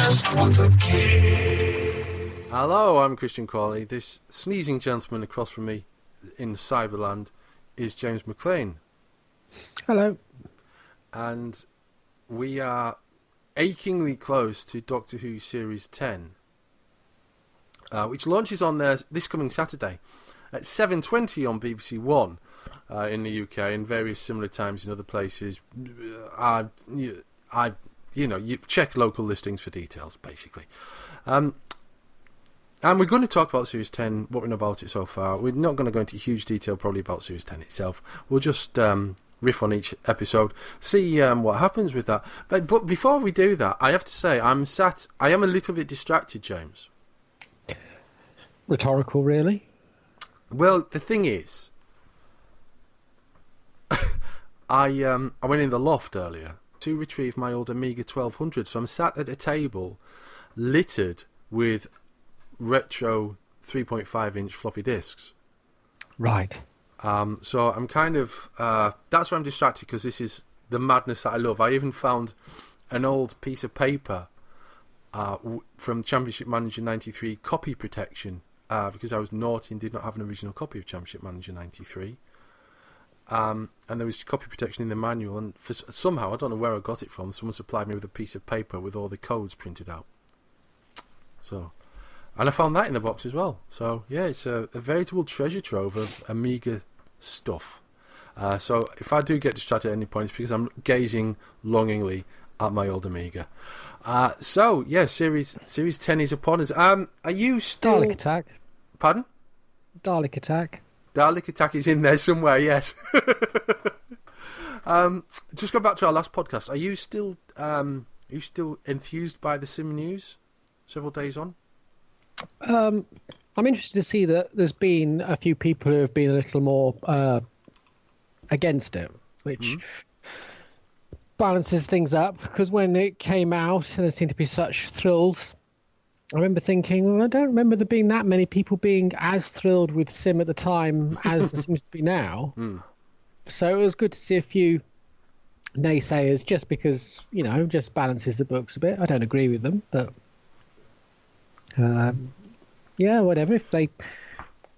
Podcast with a K. Hello, I'm Christian Cawley. This sneezing gentleman across from me in Cyberland is James McLean. Hello. And we are achingly close to Doctor Who Series 10, which launches on this coming Saturday at 7:20 on BBC One in the UK and various similar times in other places. You check local listings for details, basically. And we're going to talk about Series 10, what we know about it so far. We're not going to go into huge detail probably about Series 10 itself. We'll just riff on each episode, see what happens with that. But before we do that, I have to say, I am a little bit distracted, James. Rhetorical, really? Well, the thing is, I went in the loft earlier to retrieve my old Amiga 1200, so I'm sat at a table littered with retro 3.5-inch floppy disks. Right. So I'm kind of that's why I'm distracted, because this is the madness that I love. I even found an old piece of paper from Championship Manager 93 copy protection, because I was naughty and did not have an original copy of Championship Manager 93. And there was copy protection in the manual, and somehow, I don't know where I got it from, someone supplied me with a piece of paper with all the codes printed out. And I found that in the box as well. So yeah, it's a veritable treasure trove of Amiga stuff. So if I do get distracted at any point, it's because I'm gazing longingly at my old Amiga. So yeah, Series 10 is upon us. Are you still... Dalek Attack. Pardon? Dalek Attack. Dalek Attack is in there somewhere, yes. Just go back to our last podcast. Are you still enthused by the Sim news several days on? I'm interested to see that there's been a few people who have been a little more against it, which balances things up, because when it came out and there seemed to be such thrills, I remember thinking, well, I don't remember there being that many people being as thrilled with Sim at the time as there seems to be now. So it was good to see a few naysayers, just because, just balances the books a bit. I don't agree with them, but yeah, whatever. If they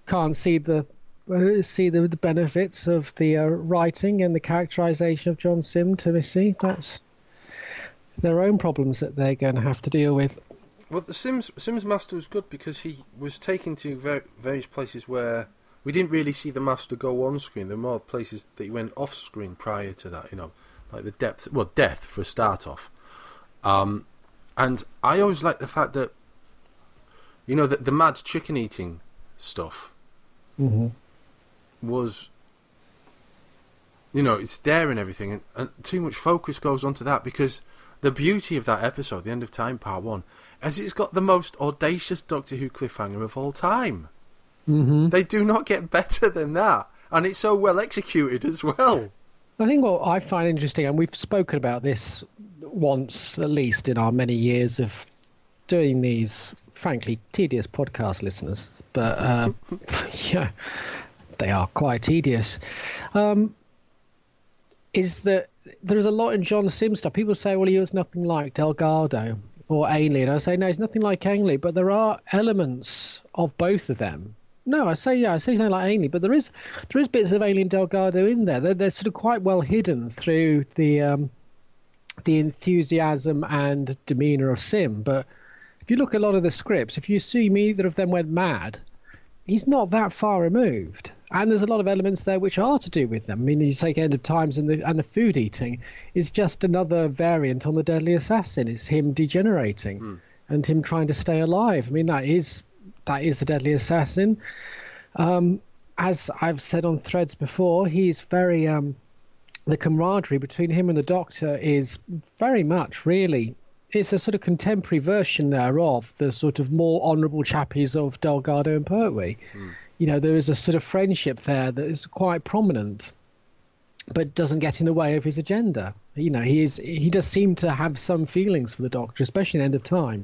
can't see the benefits of the writing and the characterization of John Sim to Missy, that's their own problems that they're going to have to deal with. Well, the Sims Master was good because he was taken to various places where we didn't really see the Master go on screen. There were more places that he went off screen prior to that, like the death for a start off. And I always liked the fact that, that the mad chicken eating stuff was, it's there and everything, and too much focus goes onto that, because the beauty of that episode, The End of Time Part 1, is it's got the most audacious Doctor Who cliffhanger of all time. They do not get better than that, and it's so well executed as well. I think what I find interesting, and we've spoken about this once at least in our many years of doing these frankly tedious podcast, listeners, but yeah, they are quite tedious, is that there's a lot in John Sim stuff. People say, well, he was nothing like Delgado or Ainley, and I say, no, he's nothing like Ainley, but there are elements of both of them. No, I say something like Ainley, but there is bits of Ainley and Delgado in there. They're sort of quite well hidden through the enthusiasm and demeanour of Sim. But if you look at a lot of the scripts, if you assume either of them went mad, he's not that far removed. And there's a lot of elements there which are to do with them. I mean, you take End of Times and the food eating is just another variant on the Deadly Assassin. It's him degenerating and him trying to stay alive. I mean, that is the Deadly Assassin. As I've said on threads before, he's very the camaraderie between him and the Doctor is very much really. It's a sort of contemporary version there of the sort of more honourable chappies of Delgado and Pertwee. There is a sort of friendship there that is quite prominent, but doesn't get in the way of his agenda. He does seem to have some feelings for the Doctor, especially in End of Time.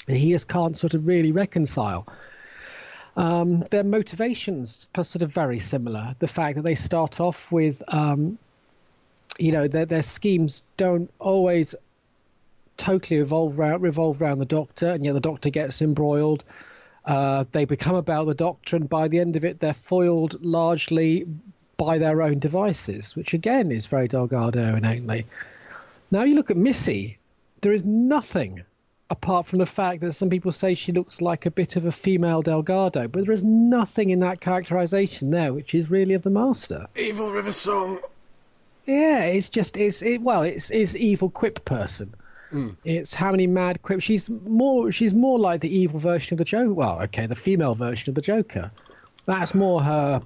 He just can't sort of really reconcile. Their motivations are sort of very similar. The fact that they start off with, their schemes don't always totally revolve around the Doctor, and yet the Doctor gets embroiled. They become about the Doctor, and by the end of it, they're foiled largely by their own devices, which again is very Delgado innately. Now you look at Missy, there is nothing apart from the fact that some people say she looks like a bit of a female Delgado, but there is nothing in that characterization there which is really of the Master. Evil River Song. Yeah, it's evil quip person. It's how many mad quips. She's more like the evil version of the Joker. Well, okay, the female version of the Joker. That's more her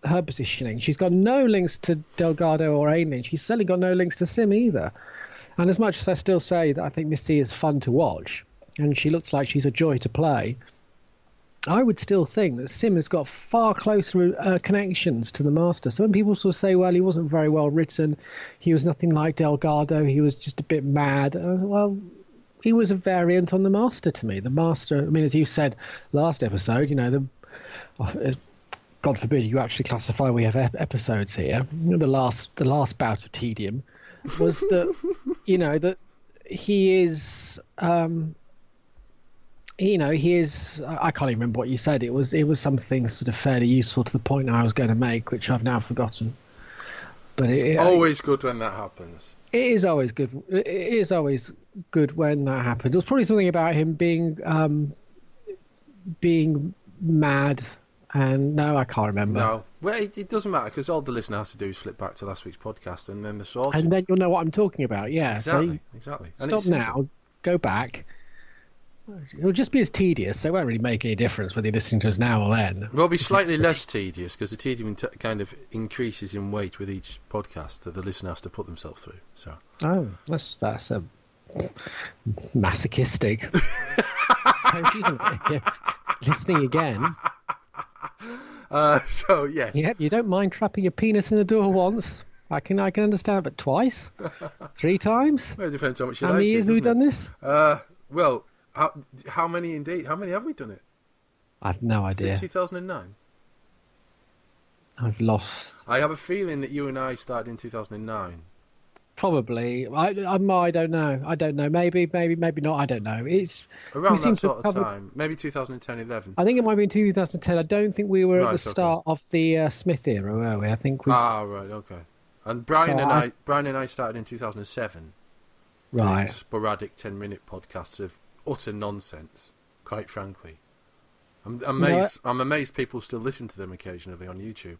positioning. She's got no links to Delgado or Ainley. She's certainly got no links to Sim either. And as much as I still say that I think Missy is fun to watch, and she looks like she's a joy to play, I would still think that Sim has got far closer connections to the Master. So when people sort of say, well, he wasn't very well written, he was nothing like Delgado, he was just a bit mad, well, he was a variant on the Master to me. The Master, I mean, as you said last episode, God forbid you actually classify we have episodes here. The last bout of tedium was that, that he is, he is. I can't even remember what you said. It was something sort of fairly useful to the point I was going to make, which I've now forgotten. But it's always good when that happens. It is always good. It is always good when that happens. There was probably something about him being mad. And no, I can't remember. No, well, it doesn't matter because all the listener has to do is flip back to last week's podcast, and then they're sorted. And then you'll know what I'm talking about. Yeah, exactly. Stop now, go back. It'll just be as tedious, so it won't really make any difference whether you're listening to us now or then. Well, it'll be slightly less tedious because the tedium kind of increases in weight with each podcast that the listener has to put themselves through. So. Oh, that's a masochistic. Listening again. So yes. Yep, you don't mind trapping your penis in the door once. I can understand, but twice, 3 times. Well, it depends how much you like. How many years have we done this? Well, how many indeed? How many have we done it? I've no idea. 2009. I've lost. I have a feeling that you and I started in 2009. Probably. I don't know. Maybe not. I don't know. It's around that sort of time. Maybe 2010, 11. I think it might be in 2010. I don't think we were at the start of the Smith era, were we? I think we. Ah, right. Okay. And Brian and I started in 2007. Right. Sporadic 10-minute podcasts of utter nonsense. Quite frankly, I'm amazed people still listen to them occasionally on YouTube.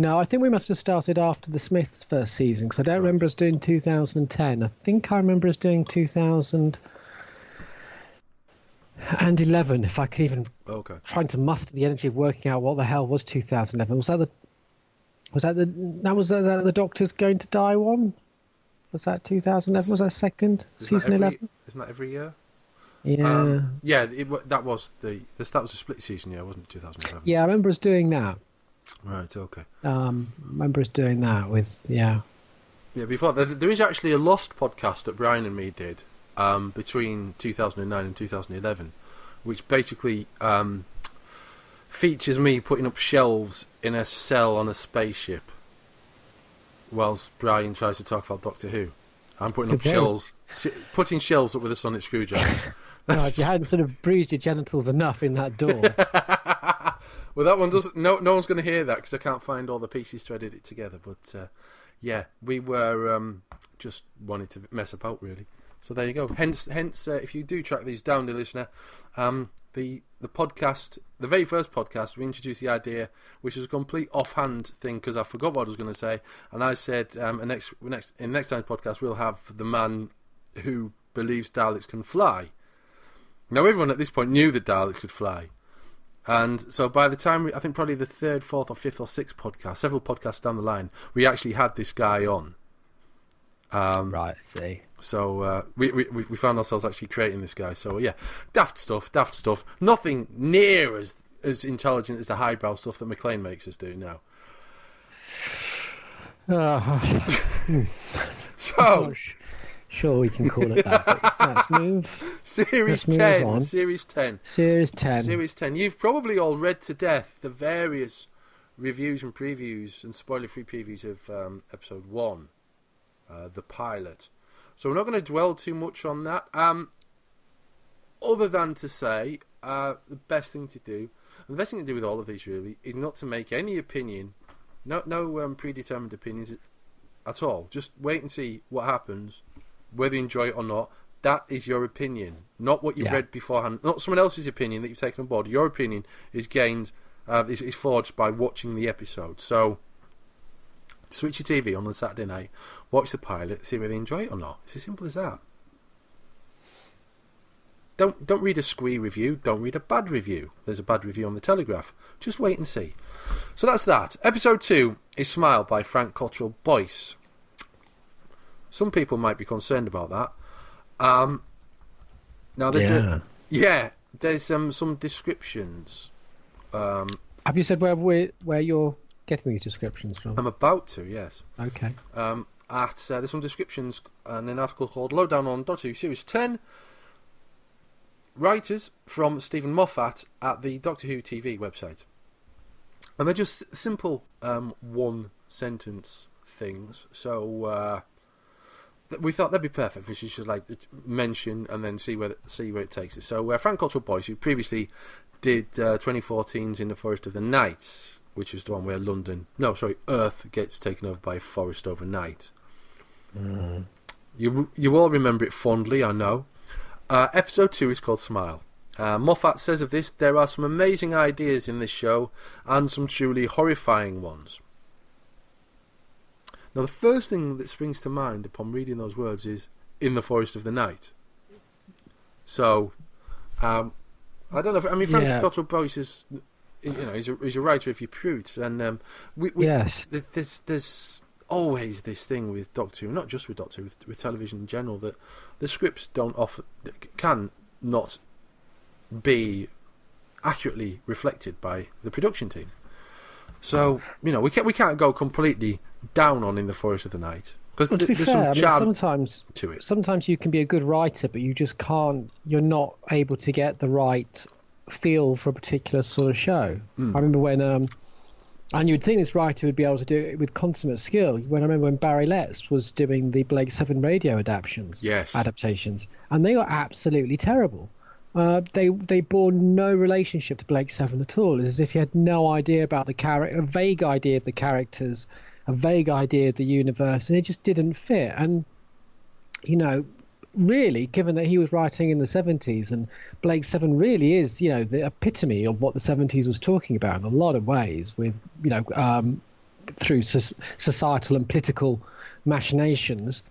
No, I think we must have started after the Smiths' first season, because I don't remember us doing 2010. I think I remember us doing 2011, if I could even trying to muster the energy of working out what the hell was 2011. Was that the Doctor's going to die one? Was that 2011? Was that season 11? Isn't that every year? Yeah. That was the start was a split season year, wasn't it? 2011. Yeah, I remember us doing that. Right, okay. Remember us doing that with, yeah. Yeah, before, there is actually a lost podcast that Brian and me did between 2009 and 2011, which basically features me putting up shelves in a cell on a spaceship whilst Brian tries to talk about Doctor Who. I'm putting up shelves up with a sonic screwdriver. No, if you hadn't sort of bruised your genitals enough in that door. Well, that one doesn't. No one's going to hear that because I can't find all the pieces to edit it together. But yeah, we were just wanted to mess about really. So there you go. Hence, if you do track these down, dear listener, the podcast, the very first podcast, we introduced the idea, which was a complete offhand thing because I forgot what I was going to say, and I said, in next time's podcast, we'll have the man who believes Daleks can fly. Now, everyone at this point knew that Daleks could fly. And so by the time, I think probably the 3rd, 4th or 5th or 6th podcast, several podcasts down the line, we actually had this guy on. Right, I see. So we found ourselves actually creating this guy. So yeah, daft stuff. Nothing near as intelligent as the highbrow stuff that McLean makes us do now. So... Sure, we can call it that. Let's move. Series 10. You've probably all read to death the various reviews and previews and spoiler-free previews of episode 1, the pilot. So we're not going to dwell too much on that. Other than to say, the best thing to do, and the best thing to do with all of these really, is not to make any opinion, no predetermined opinions at all. Just wait and see what happens, whether you enjoy it or not. That is your opinion, not what you've read beforehand, not someone else's opinion that you've taken on board. Your opinion is gained, is forged by watching the episode. So, switch your TV on Saturday night, watch the pilot, see whether you enjoy it or not. It's as simple as that. Don't read a squee review, don't read a bad review. There's a bad review on the Telegraph. Just wait and see. So that's that. Episode 2 is Smile by Frank Cottrell Boyce. Some people might be concerned about that. Now there's some descriptions. Have you said where you're getting these descriptions from? I'm about to, yes. Okay. There's some descriptions in an article called Lowdown on Doctor Who Series 10. Writers from Stephen Moffat at the Doctor Who TV website. And they're just simple one sentence things. So we thought that'd be perfect for us to like mention and then see where it takes us. So Frank Cottrell Boyce, who previously did 2014's In the Forest of the Night, which is the one where Earth gets taken over by a forest overnight. You all remember it fondly, I know. Episode 2 is called Smile. Moffat says of this, there are some amazing ideas in this show and some truly horrifying ones. Now, the first thing that springs to mind upon reading those words is In the Forest of the Night. So, I don't know. Frank Cottrell Boyce is, he's a writer of your proofs, and there's always this thing with Doctor Who, not just with Doctor Who, with television in general, that the scripts can not be accurately reflected by the production team. So we can't go completely down on In the Forest of the Night, because to be fair, sometimes to it. Sometimes you can be a good writer, but you just can't. You're not able to get the right feel for a particular sort of show. I remember when. And you'd think this writer would be able to do it with consummate skill. I remember when Barry Letts was doing the Blake 7 radio adaptations, and they were absolutely terrible. They bore no relationship to Blake 7 at all. It's as if you had no idea about the character, a vague idea of the characters, a vague idea of the universe, and it just didn't fit. And, really, given that he was writing in the 70s, and Blake 7 really is, the epitome of what the 70s was talking about in a lot of ways, with, through societal and political machinations,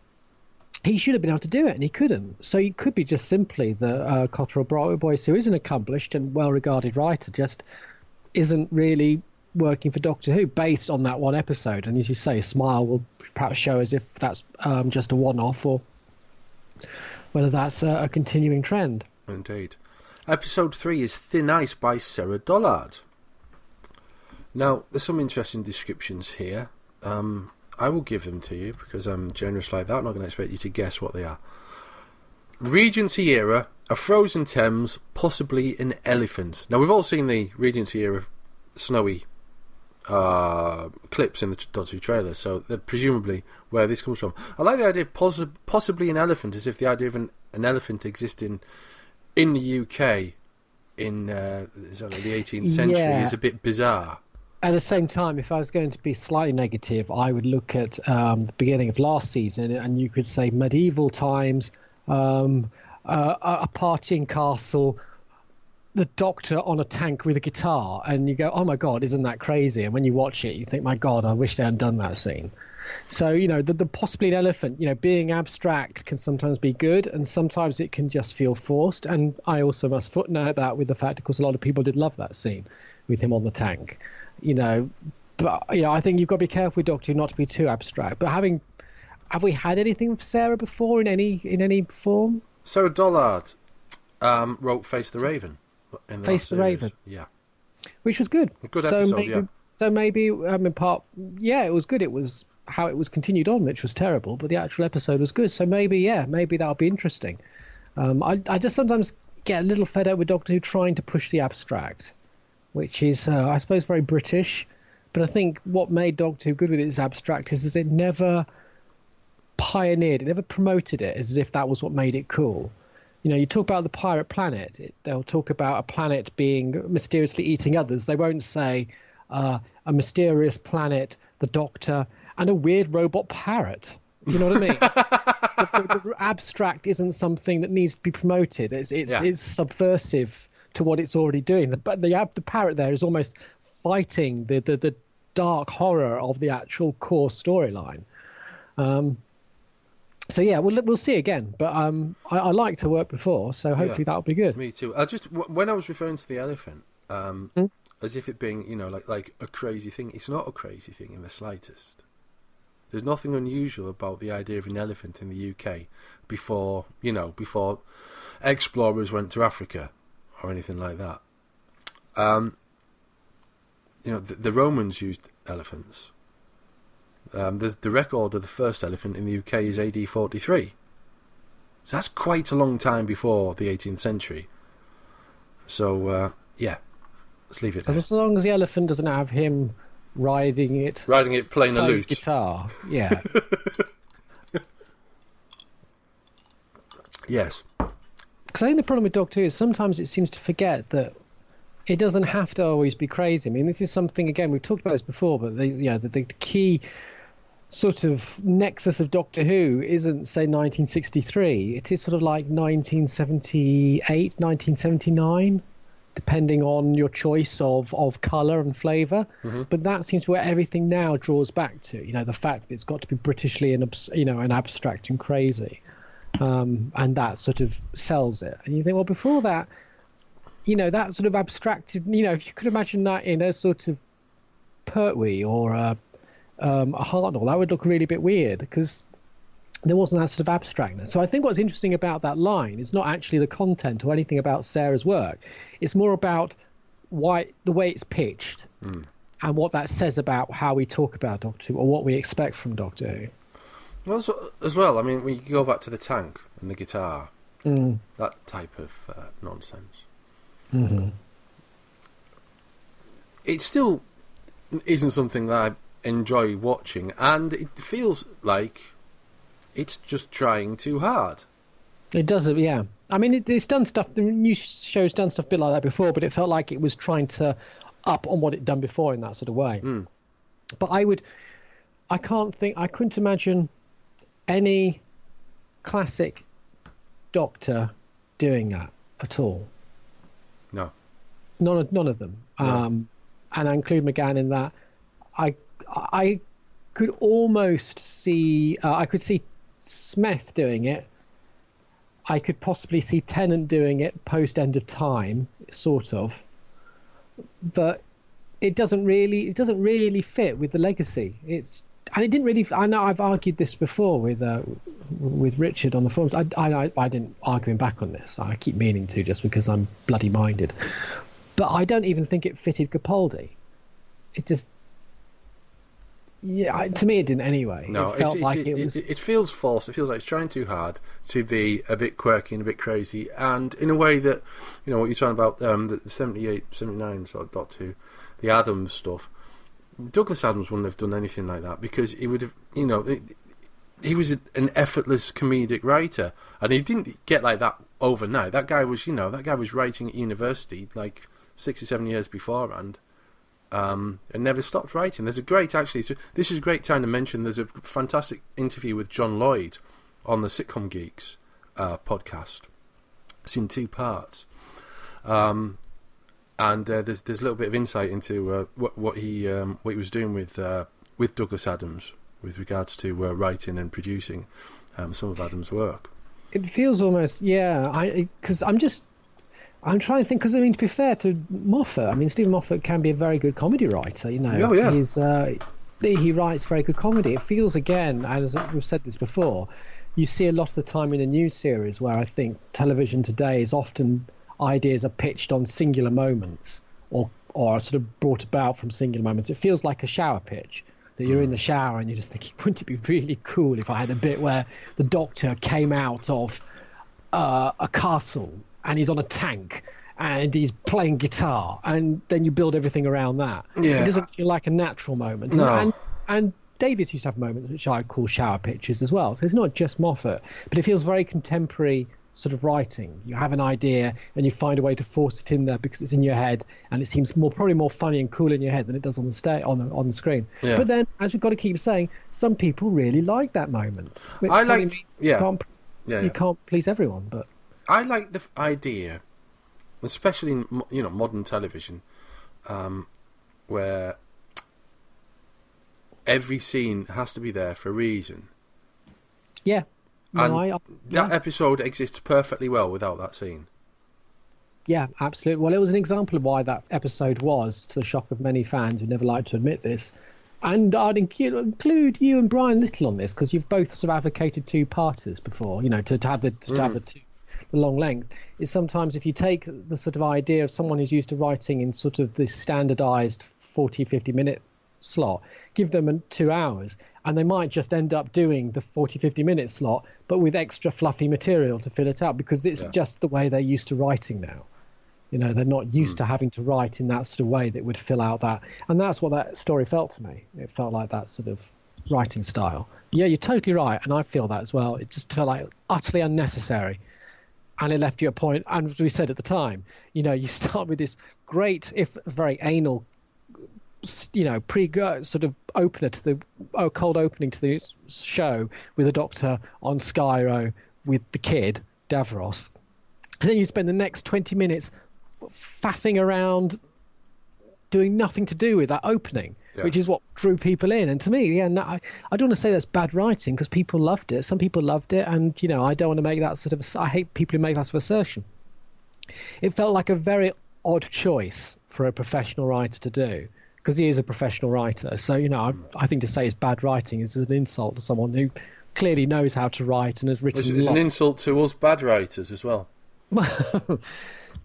he should have been able to do it, and he couldn't. So it could be just simply that Cottrell Boyce, who is an accomplished and well-regarded writer, just isn't really working for Doctor Who based on that one episode. And as you say, Smile will perhaps show as if that's just a one-off, or whether that's a continuing trend. Indeed. Episode 3 is Thin Ice by Sarah Dollard. Now, there's some interesting descriptions here. I will give them to you because I'm generous like that. I'm not going to expect you to guess what they are. Regency era, a frozen Thames, possibly an elephant. Now, we've all seen the Regency era snowy clips in the Doctor Who trailer, so they're presumably where this comes from. I like the idea of possibly an elephant, as if the idea of an elephant existing in the UK in the 18th century is a bit bizarre. At the same time, if I was going to be slightly negative, I would look at the beginning of last season, and you could say medieval times, a partying castle, the Doctor on a tank with a guitar, and you go, oh my God, isn't that crazy? And when you watch it, you think, my God, I wish they hadn't done that scene. So, the possibly an elephant, being abstract can sometimes be good, and sometimes it can just feel forced. And I also must footnote that with the fact, of course, a lot of people did love that scene with him on the tank. But I think you've got to be careful with Doctor Who not to be too abstract. But have we had anything with Sarah before in any form? Sarah Dollard wrote Face the Raven. Face the Raven, yeah, which was good. A good episode, So maybe in part, it was good. It was how it was continued on, which was terrible, but the actual episode was good. So maybe that'll be interesting. I just sometimes get a little fed up with Doctor Who trying to push the abstract, which is, I suppose, very British. But I think what made Doctor Who good with its abstract is it never pioneered. It never promoted it as if that was what made it cool. You know, you talk about the pirate planet. They'll talk about a planet being mysteriously eating others. They won't say a mysterious planet, the Doctor, and a weird robot parrot. Do you know what I mean? the abstract isn't something that needs to be promoted. It's subversive to what it's already doing. But the parrot there is almost fighting the dark horror of the actual core storyline. So yeah, we'll see again. But I liked her work before, so hopefully that'll be good. Me too. When I was referring to the elephant, as if it being, you know, like a crazy thing, it's not a crazy thing in the slightest. There's nothing unusual about the idea of an elephant in the UK before explorers went to Africa or anything like that. You know, the Romans used elephants. There's the record of the first elephant in the UK is AD 43. So that's quite a long time before the 18th century. So, let's leave it there. As long as the elephant doesn't have him riding it playing a lute, guitar, yeah. Yes, because I think the problem with Doctor Who is sometimes it seems to forget that it doesn't have to always be crazy. I mean, this is something, again, we've talked about this before, but the key sort of nexus of Doctor Who isn't, say, 1963. It is sort of like 1978, 1979. Depending on your choice of colour and flavour. Mm-hmm. But that seems to be where everything now draws back to, you know, the fact that it's got to be Britishly and abstract and crazy. And that sort of sells it. And you think, well, before that, you know, that sort of abstracted, you know, if you could imagine that in a sort of Pertwee or a Hartnell, that would look really a bit weird because there wasn't that sort of abstractness. So I think what's interesting about that line is not actually the content or anything about Sarah's work. It's more about the way it's pitched and what that says about how we talk about Doctor Who or what we expect from Doctor Who. Well, as well, I mean, when you go back to the tank and the guitar, that type of nonsense. Mm-hmm. It still isn't something that I enjoy watching, and it feels like it's just trying too hard. It does, yeah. I mean, it's done stuff. The new show's done stuff a bit like that before, but it felt like it was trying to up on what it'd done before in that sort of way. But I couldn't imagine any classic Doctor doing that at all. No. None of them. No. And I include McGann in that. I could almost see. I could see Smith doing it. I could possibly see Tennant doing it post End of Time, sort of. But it doesn't really fit with the legacy. And it didn't really. I know I've argued this before with Richard on the forums. I didn't argue him back on this. I keep meaning to just because I'm bloody minded. But I don't even think it fitted Capaldi. It just. Yeah, to me it didn't anyway. No, it feels false. It feels like it's trying too hard to be a bit quirky and a bit crazy, and in a way that, you know, what you're talking about, the 78, 79 sort of Doctor Who, the Adams stuff. Douglas Adams wouldn't have done anything like that because he would have, you know, he was an effortless comedic writer, and he didn't get like that overnight. That guy was writing at university like 6 or 7 years beforehand. And never stopped writing. There's a great, actually, so this is a great time to mention, there's a fantastic interview with John Lloyd on the Sitcom Geeks podcast. It's in 2 parts. And there's a little bit of insight into what he was doing with Douglas Adams with regards to writing and producing some of Adams' work. It feels almost, because I'm trying to think, because I mean, to be fair to Moffat, I mean, Stephen Moffat can be a very good comedy writer, you know. Oh, yeah. He writes very good comedy. It feels, again, as we've said this before, you see a lot of the time in a news series where I think television today is often ideas are pitched on singular moments or are sort of brought about from singular moments. It feels like a shower pitch, that you're in the shower and you're just thinking, wouldn't it be really cool if I had a bit where the Doctor came out of a castle and he's on a tank and he's playing guitar, and then you build everything around that. Yeah. It doesn't feel like a natural moment. No. And Davies used to have moments which I'd call shower pictures as well. So it's not just Moffat, but it feels very contemporary sort of writing. You have an idea and you find a way to force it in there because it's in your head, and it seems probably more funny and cool in your head than it does on the screen. Yeah. But then, as we've got to keep saying, some people really like that moment. Which I probably like- means yeah. you can't please everyone, but I like the idea, especially in modern television, where every scene has to be there for a reason. yeah. And that episode exists perfectly well without that scene. Yeah, absolutely. Well, it was an example of why that episode was, to the shock of many fans who never like to admit this. And I'd include you and Brian Little on this, because you've both sort of advocated two-parters before, to have the long length. Is sometimes if you take the sort of idea of someone who's used to writing in sort of the standardized 40, 50-minute slot, give them 2 hours, and they might just end up doing the 40, 50-minute slot, but with extra fluffy material to fill it out, because it's just the way they're used to writing now. They're not used to having to write in that sort of way that would fill out that. And that's what that story felt to me. It felt like that sort of writing style. Yeah, you're totally right, and I feel that as well. It just felt like utterly unnecessary. And it left you at a point, and as we said at the time, you start with this great, if very anal, sort of opener to the cold opening to the show with the Doctor on Skyro with the kid Davros, and then you spend the next 20 minutes faffing around doing nothing to do with that opening, which is what drew people in. And to me, I don't want to say that's bad writing, because people loved it. Some people loved it, and I don't want to make that sort of. I hate people who make that sort of assertion. It felt like a very odd choice for a professional writer to do, because he is a professional writer. So, I think to say it's bad writing is an insult to someone who clearly knows how to write and has written. It's an insult to us bad writers as well.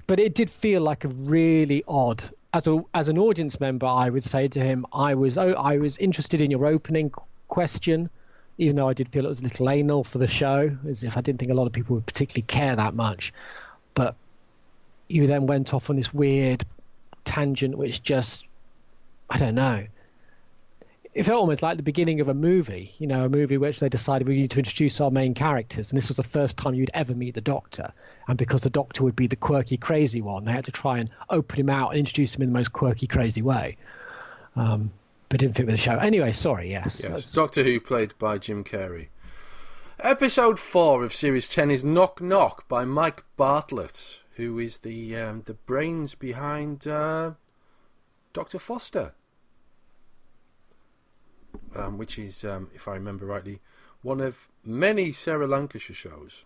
But it did feel like a really odd. As an audience member, I would say to him, I was interested in your opening question, even though I did feel it was a little anal for the show, as if I didn't think a lot of people would particularly care that much. But you then went off on this weird tangent, which just, I don't know. It felt almost like the beginning of a movie, a movie which they decided we need to introduce our main characters. And this was the first time you'd ever meet the Doctor. And because the Doctor would be the quirky, crazy one, they had to try and open him out and introduce him in the most quirky, crazy way. But it didn't fit with the show. Anyway, sorry, yes. Doctor Who, played by Jim Carrey. Episode 4 of Series 10 is Knock Knock by Mike Bartlett, who is the brains behind Dr. Foster. Which is, if I remember rightly, one of many Sarah Lancashire shows.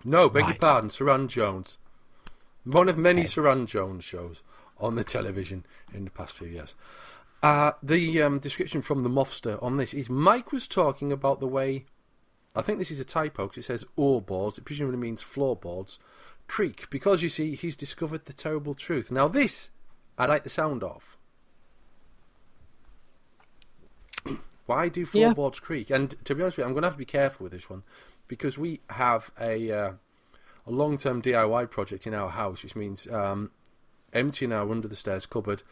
No, beg your pardon, Saran Jones. One of many Saran Jones shows on the television in the past few years. The description from the Mofster on this is Mike was talking about the way, I think this is a typo because it says ore boards, it presumably means floorboards, creak, because you see, he's discovered the terrible truth. Now this, I like the sound of. Why do floorboards creak? And to be honest with you, I'm going to have to be careful with this one, because we have a long-term DIY project in our house, which means emptying our under the stairs cupboard,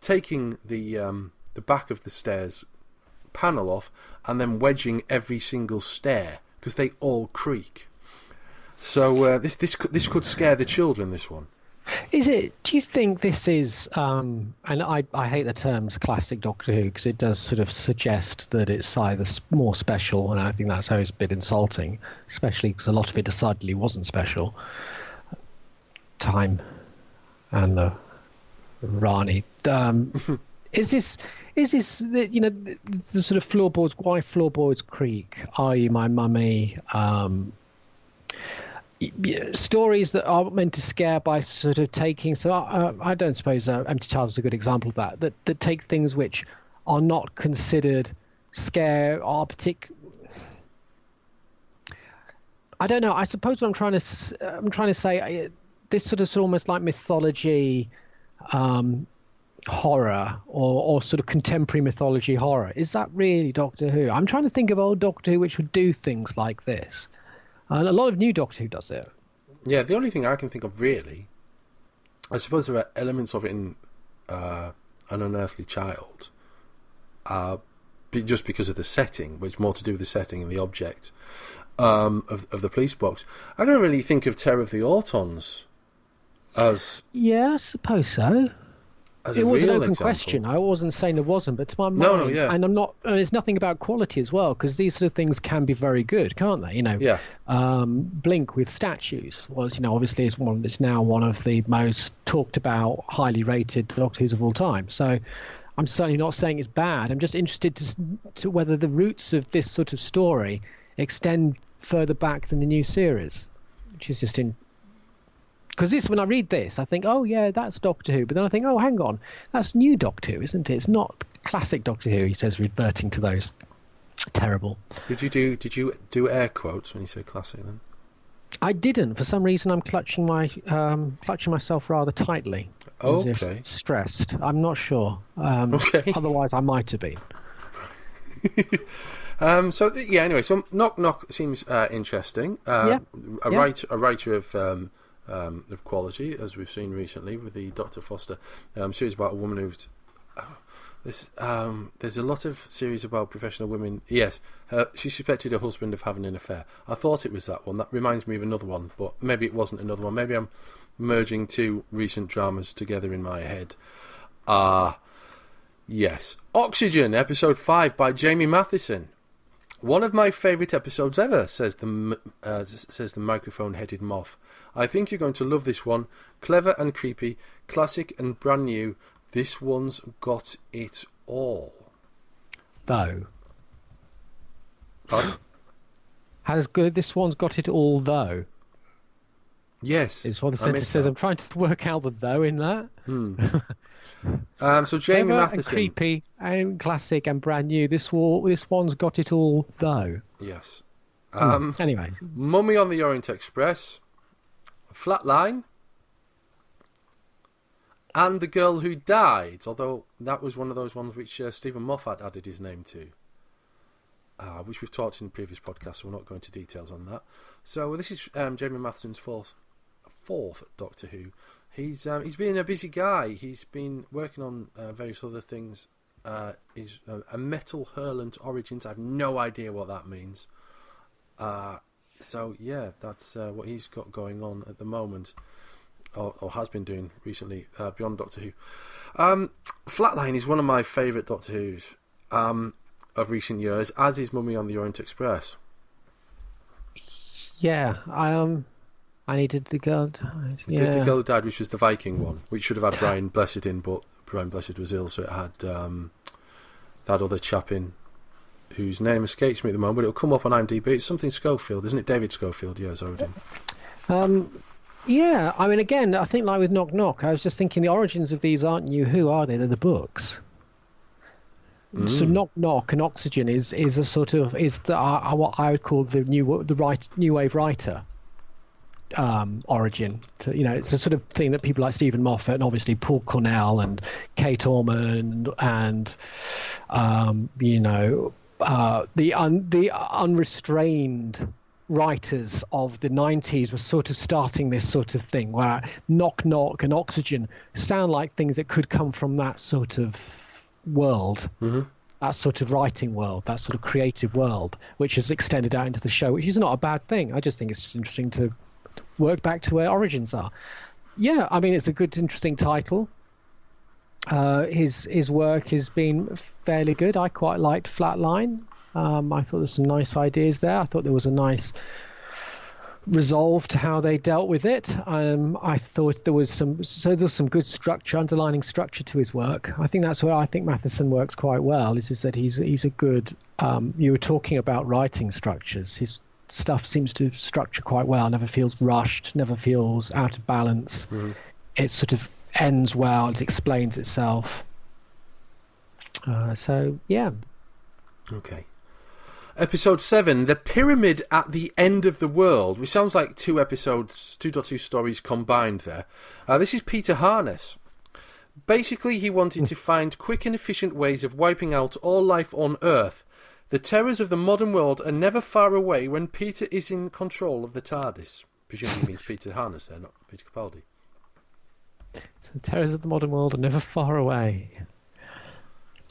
taking the back of the stairs panel off, and then wedging every single stair because they all creak. So this could scare the children. This one. Is it? Do you think this is? And I hate the terms classic Doctor Who, because it does sort of suggest that it's either more special, and I think that's always a bit insulting, especially because a lot of it decidedly wasn't special. Time and the Rani. Is this the sort of floorboards? Why floorboards creak? Are You My Mummy? Stories that are meant to scare by sort of taking. So I don't suppose Empty Child is a good example of that. That take things which are not considered scare or I don't know. I suppose what I'm trying to say, this sort of almost like mythology, horror, or sort of contemporary mythology horror. Is that really Doctor Who? I'm trying to think of old Doctor Who which would do things like this. And a lot of new Doctor Who does it. Yeah, the only thing I can think of really, I suppose there are elements of it in An Unearthly Child, just because of the setting, but it's more to do with the setting and the object of the police box. I don't really think of Terror of the Autons as... Yeah, I suppose so. It was an open example. question. I wasn't saying there wasn't, but to my mind, and I'm not. And it's nothing about quality as well, because these sort of things can be very good, can't they? Blink with statues was, obviously it's now one of the most talked about, highly rated Doctor Who's of all time. So I'm certainly not saying it's bad. I'm just interested to whether the roots of this sort of story extend further back than the new series, which is just in. Because when I read this, I think, oh yeah, that's Doctor Who. But then I think, oh, hang on, that's new Doctor Who, isn't it? It's not classic Doctor Who. He says, reverting to those. Terrible. Did you do air quotes when you say classic then? I didn't. For some reason, I'm clutching myself rather tightly. Oh, as okay. If stressed. I'm not sure. Okay. Otherwise, I might have been. Anyway, so Knock Knock seems interesting. A writer of quality, as we've seen recently with the Dr. Foster series about a woman who's... there's a lot of series about professional women. Yes, she suspected her husband of having an affair. I thought it was that one. That reminds me of another one, but maybe it wasn't another one. Maybe I'm merging two recent dramas together in my head. Yes. Oxygen, episode 5 by Jamie Matheson. One of my favourite episodes ever, says the microphone-headed moth. I think you're going to love this one. Clever and creepy, classic and brand new. This one's got it all. Though. Pardon? Has good. This one's got it all, though. Yes. It's what the sentence says. I'm trying to work out the though in that. So Jamie Matheson. And creepy and classic and brand new. This one's got it all, though. Yes. Anyway. Mummy on the Orient Express. Flatline. And The Girl Who Died. Although that was one of those ones which Stephen Moffat added his name to. Which we've talked in previous podcasts, so we're not going into details on that. So this is Jamie Matheson's fourth Doctor Who. He's been a busy guy. He's been working on various other things. He's a Metal Hurlant Origins. I have no idea what that means. So yeah, that's what he's got going on at the moment, or has been doing recently beyond Doctor Who. Flatline is one of my favourite Doctor Who's of recent years, as is Mummy on the Orient Express. Yeah, I needed The Girl Died. We did The Girl Who Died, which was the Viking one, which should have had Brian Blessed in, but Brian Blessed was ill, so it had that other chap in, whose name escapes me at the moment, but it'll come up on IMDb. It's something Schofield, isn't it? David Schofield, yeah, Odin. Yeah, I mean, again, I think like with Knock Knock, I was just thinking the origins of these aren't new Who, are they? They're the books. So Knock Knock and Oxygen is a sort of what I would call the new wave writer origin. It's a sort of thing that people like Stephen Moffat and obviously Paul Cornell and Kate Orman and the unrestrained writers of the 90s were sort of starting this sort of thing where Knock Knock and Oxygen sound like things that could come from that sort of world, that sort of writing world, that sort of creative world, which has extended out into the show, which is not a bad thing. I just think it's just interesting to work back to where origins are. Yeah, I mean, it's a good, interesting title. His work has been fairly good. I quite liked Flatline. I thought there's some nice ideas there. I thought there was a nice resolve to how they dealt with it. I thought there was some good structure, underlining structure to his work. I think that's where I think Matheson works quite well. Is that he's a good. You were talking about writing structures. His stuff seems to structure quite well. Never feels rushed. Never feels out of balance. It sort of ends well. It explains itself. So yeah. Okay. Episode 7, The Pyramid at the End of the World, which sounds like two episodes, 2.2 stories combined there. This is Peter Harness. Basically, he wanted to find quick and efficient ways of wiping out all life on Earth. The terrors of the modern world are never far away when Peter is in control of the TARDIS. Presumably means Peter Harness there, not Peter Capaldi. The terrors of the modern world are never far away.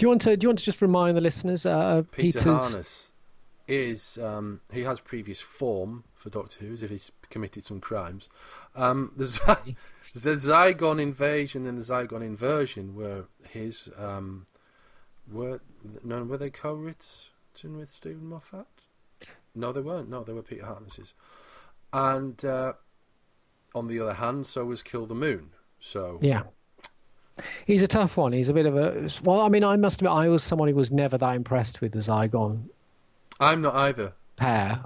Do you want to just remind the listeners? Peter Harness is he has previous form for Doctor Who, as if he's committed some crimes. The Zygon invasion and the Zygon inversion were his. Were they co-written with Stephen Moffat? No, they weren't. No, they were Peter Harness's. And on the other hand, so was Kill the Moon. So yeah. He's a tough one. He's a bit of a... Well, I mean, I must admit, I was someone who was never that impressed with the Zygon. I'm not either. Pair.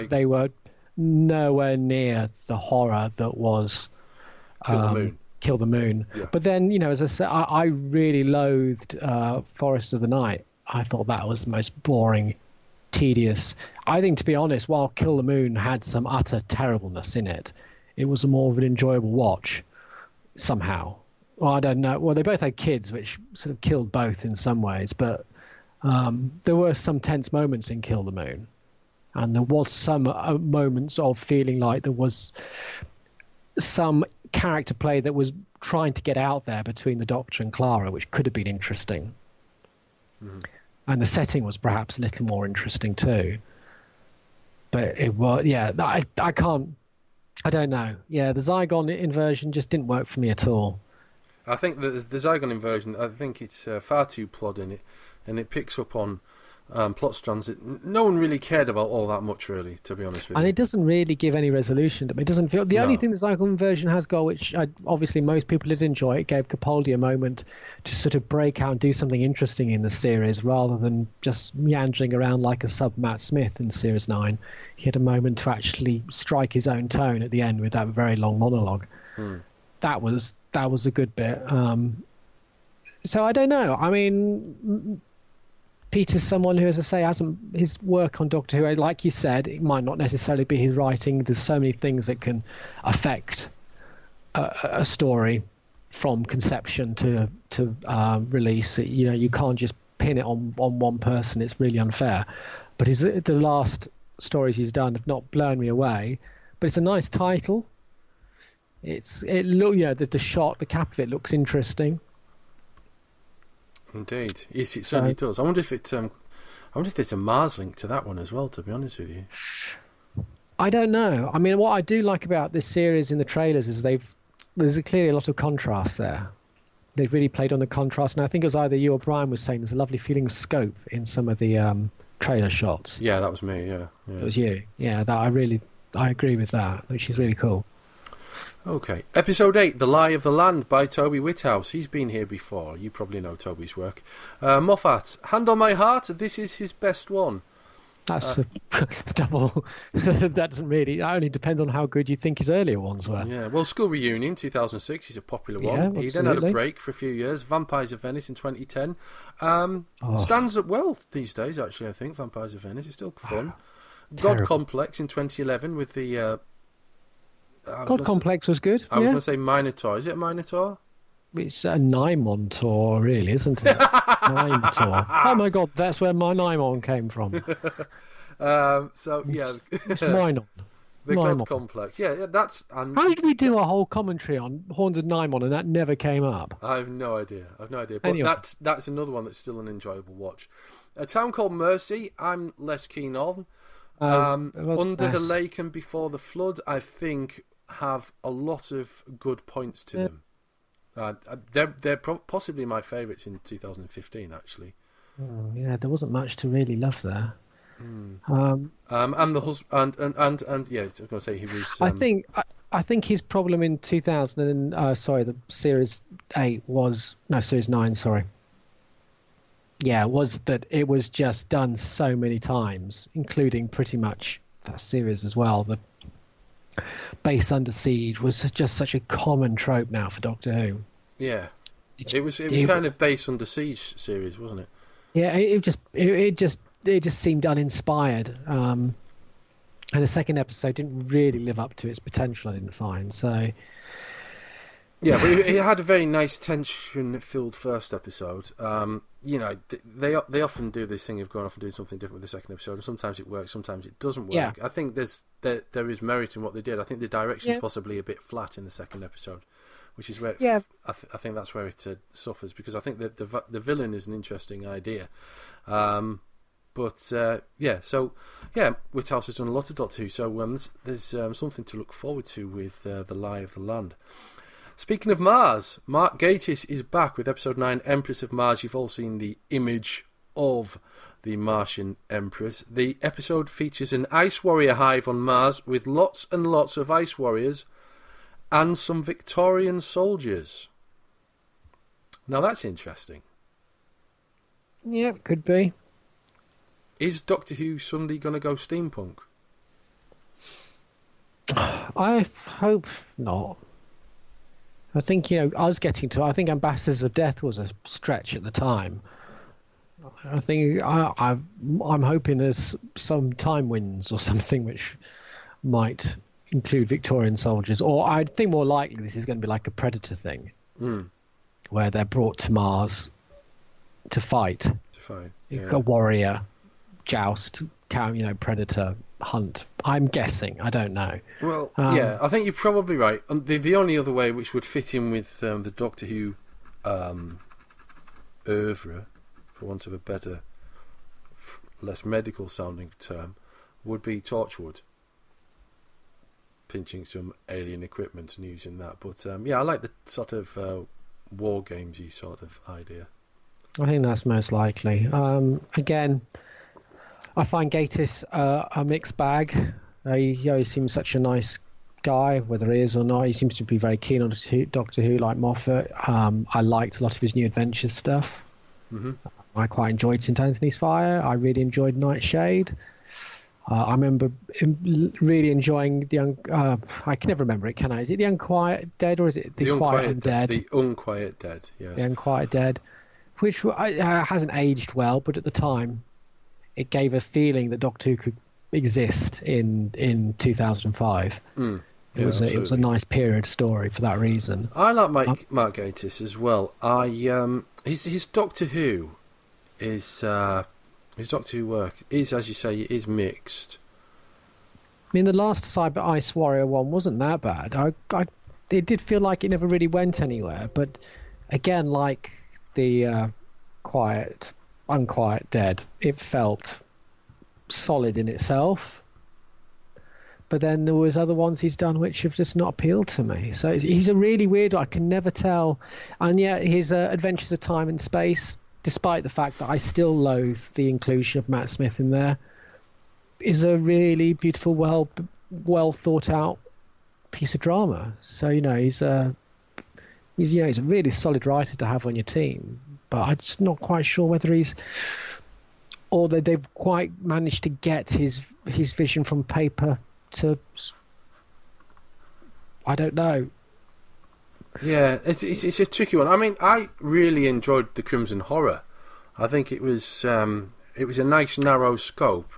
They were nowhere near the horror that was Kill the Moon. Yeah. But then, as I said, I really loathed Forest of the Night. I thought that was the most boring, tedious. I think, to be honest, while Kill the Moon had some utter terribleness in it, it was a more of an enjoyable watch somehow. Well, I don't know. Well, they both had kids, which sort of killed both in some ways. But there were some tense moments in Kill the Moon. And there was some moments of feeling like there was some character play that was trying to get out there between the Doctor and Clara, which could have been interesting. Mm-hmm. And the setting was perhaps a little more interesting too. But it was, yeah, I don't know. Yeah, the Zygon inversion just didn't work for me at all. I think the Zygon inversion, I think it's far too plodding, and it picks up on plot strands that no one really cared about all that much, really, to be honest with you. And it doesn't really give any resolution to me. It doesn't feel... The only thing the Zygon inversion has got, which obviously most people did enjoy, it gave Capaldi a moment to sort of break out and do something interesting in the series rather than just meandering around like a sub-Matt Smith in Series 9. He had a moment to actually strike his own tone at the end with that very long monologue. That was a good bit. So I don't know. I mean... Peter's someone who, as I say, hasn't his work on Doctor Who, like you said, it might not necessarily be his writing. There's so many things that can affect a story from conception to release. You can't just pin it on one person. It's really unfair. But the last stories he's done have not blown me away. But it's a nice title. The shot, the cap of it looks interesting. Indeed, yes, it certainly does. I wonder if there's a Mars link to that one as well. To be honest with you, I don't know. I mean, what I do like about this series in the trailers is there's clearly a lot of contrast there. They've really played on the contrast, and I think it was either you or Brian was saying there's a lovely feeling of scope in some of the trailer shots. Yeah, that was me. Yeah, it was you. Yeah, I agree with that. Which is really cool. Okay. Episode 8, The Lie of the Land by Toby Whithouse. He's been here before. You probably know Toby's work. Moffat, hand on my heart, this is his best one. That's a double. That doesn't really... It only depends on how good you think his earlier ones were. Yeah, well, School Reunion, 2006, is a popular one. Yeah, he then had a break for a few years. Vampires of Venice in 2010. Stands up well these days, actually, I think, Vampires of Venice. It's still fun. God Complex in 2011 with the... God Complex was good. I was going to say Minotaur. Is it a Minotaur? It's a Naimontor, really, isn't it? Naimontor. Oh my God, that's where my Naimon came from. It's Minon. The God Complex. Yeah, that's... How did we do a whole commentary on Horns of Naimon and that never came up? I have no idea. But anyway. that's another one that's still an enjoyable watch. A Town Called Mercy, I'm less keen on. Under the Lake and Before the Flood, I think... have a lot of good points to them. They're possibly my favourites in 2015, actually. Yeah, there wasn't much to really love there. And the husband and yeah, I was going to say he was. I think his problem in 2000 the Series 8 was Series 9. Sorry. Yeah, was that it was just done so many times, including pretty much that series as well. The Base Under Siege was just such a common trope now for Doctor Who. Yeah, it was kind of Base Under Siege series, wasn't it? Yeah, it just seemed uninspired. And the second episode didn't really live up to its potential, I didn't find. So Yeah, but it had a very nice tension-filled first episode. You know, they often do this thing of going off and doing something different with the second episode, and sometimes it works, sometimes it doesn't work. Yeah. I think there is merit in what they did. I think the direction is possibly a bit flat in the second episode, which is where I think that's where it suffers, because I think that the villain is an interesting idea. Whithouse has done a lot of Doctor Who, so there's something to look forward to with The Lie of the Land. Speaking of Mars, Mark Gatiss is back with episode 9, Empress of Mars. You've all seen the image of the Martian Empress. The episode features an ice warrior hive on Mars with lots and lots of ice warriors and some Victorian soldiers. Now that's interesting. Yeah, could be. Is Doctor Who suddenly going to go steampunk? I hope not. I think, I think Ambassadors of Death was a stretch at the time. I think I'm hoping there's some Time Winds or something which might include Victorian soldiers. Or I think more likely this is going to be like a Predator thing, where they're brought to Mars to fight. Yeah. A warrior, joust, Predator, hunt. I'm guessing. I don't know. Well, yeah, I think you're probably right. The only other way which would fit in with the Doctor Who oeuvre, for want of a better, less medical sounding term, would be Torchwood. Pinching some alien equipment and using that. But I like the sort of war gamesy sort of idea. I think that's most likely. Again, I find Gatiss a mixed bag. He seems such a nice guy, whether he is or not. He seems to be very keen on Doctor Who, like Moffat. I liked a lot of his New Adventures stuff. Mm-hmm. I quite enjoyed St. Anthony's Fire. I really enjoyed Nightshade. I remember really enjoying the I can never remember it, can I? Is it The Unquiet Dead, or is it The Quiet Undead? The Unquiet Dead, yes. The Unquiet Dead, which hasn't aged well, but at the time it gave a feeling that Doctor Who could exist in 2005. It was a nice period story for that reason. I like Mark Gatiss as well. His Doctor Who is his Doctor Who work is, as you say, is mixed. I mean, the last Cyber Ice Warrior one wasn't that bad. It did feel like it never really went anywhere, but again, like the Unquiet Dead, it felt solid in itself. But then there was other ones he's done which have just not appealed to me. So he's a really weird one. I can never tell. And yet his Adventures of Time and Space, despite the fact that I still loathe the inclusion of Matt Smith in there, is a really beautiful, well thought out piece of drama. So he's a really solid writer to have on your team. But I'm just not quite sure whether they've quite managed to get his vision from paper to. I don't know. Yeah, it's a tricky one. I mean, I really enjoyed the Crimson Horror. I think it was a nice narrow scope.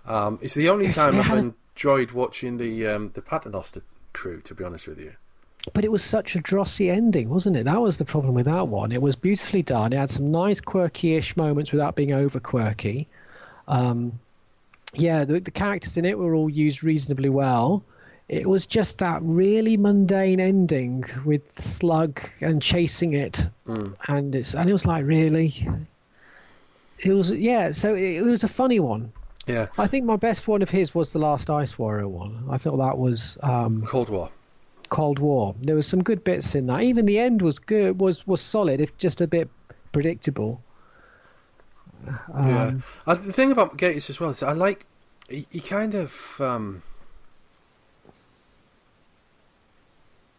It's the only time I've enjoyed watching the Paternoster crew, to be honest with you. But it was such a drossy ending, wasn't it? That was the problem with that one. It was beautifully done. It had some nice quirky-ish moments without being over quirky. The characters in it were all used reasonably well. It was just that really mundane ending with the slug and chasing it, and it was like, really. It was So it was a funny one. Yeah. I think my best one of his was the last Ice Warrior one. I thought that was Cold War. There was some good bits in that. Even the end was good. Was solid, if just a bit predictable. The thing about Gatiss as well is I like he kind of.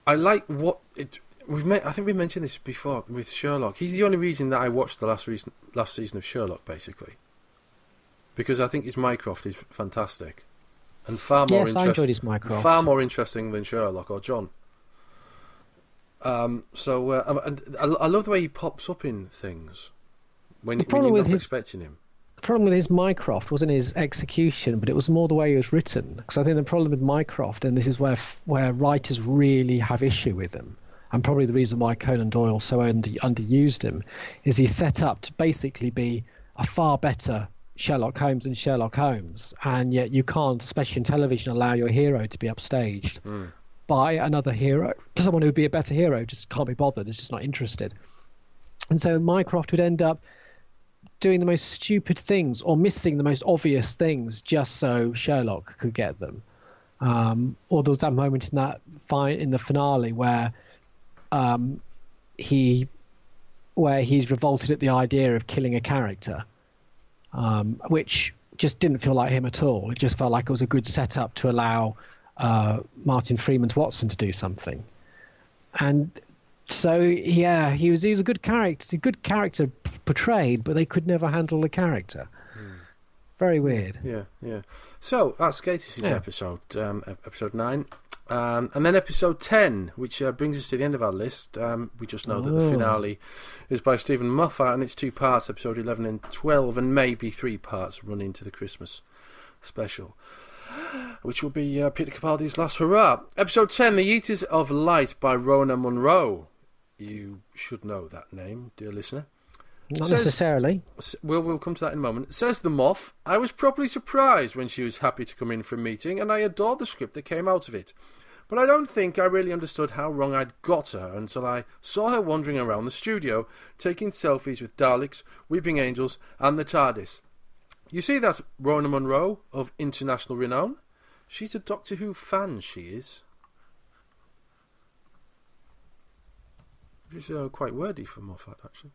I like what it. I think we mentioned this before with Sherlock. He's the only reason that I watched the last season of Sherlock, basically, because I think his Mycroft is fantastic and far more. Yes, I enjoyed his Mycroft. Far more interesting than Sherlock or John. And I love the way he pops up in things when you're not expecting him. The problem with his Mycroft wasn't his execution, but it was more the way it was written. Because I think the problem with Mycroft, and this is where writers really have issue with them, and probably the reason why Conan Doyle so underused him, is he's set up to basically be a far better Sherlock Holmes than Sherlock Holmes, and yet you can't, especially in television, allow your hero to be upstaged by another hero. Someone who would be a better hero just can't be bothered, is just not interested. And so Mycroft would end up doing the most stupid things or missing the most obvious things just so Sherlock could get them. Or there was that moment in the finale where he's revolted at the idea of killing a character, which just didn't feel like him at all. It just felt like it was a good setup to allow Martin Freeman's Watson to do something. And so, yeah, he was a good character portrayed, but they could never handle the character. Very weird. Yeah. So that's Gatiss' episode, episode 9. And then episode 10, which brings us to the end of our list. We just know that the finale is by Stephen Moffat, and it's 2 parts, episode 11 and 12, and maybe 3 parts run into the Christmas special, which will be Peter Capaldi's last hurrah. Episode 10, The Eaters of Light by Rona Munro. You should know that name, dear listener. Not necessarily. We'll come to that in a moment. Says the Moth, I was properly surprised when she was happy to come in for a meeting, and I adored the script that came out of it. But I don't think I really understood how wrong I'd got her until I saw her wandering around the studio, taking selfies with Daleks, Weeping Angels, and the TARDIS. You see that Rona Munro, of international renown? She's a Doctor Who fan, she is. Which is quite wordy for Moffat, actually.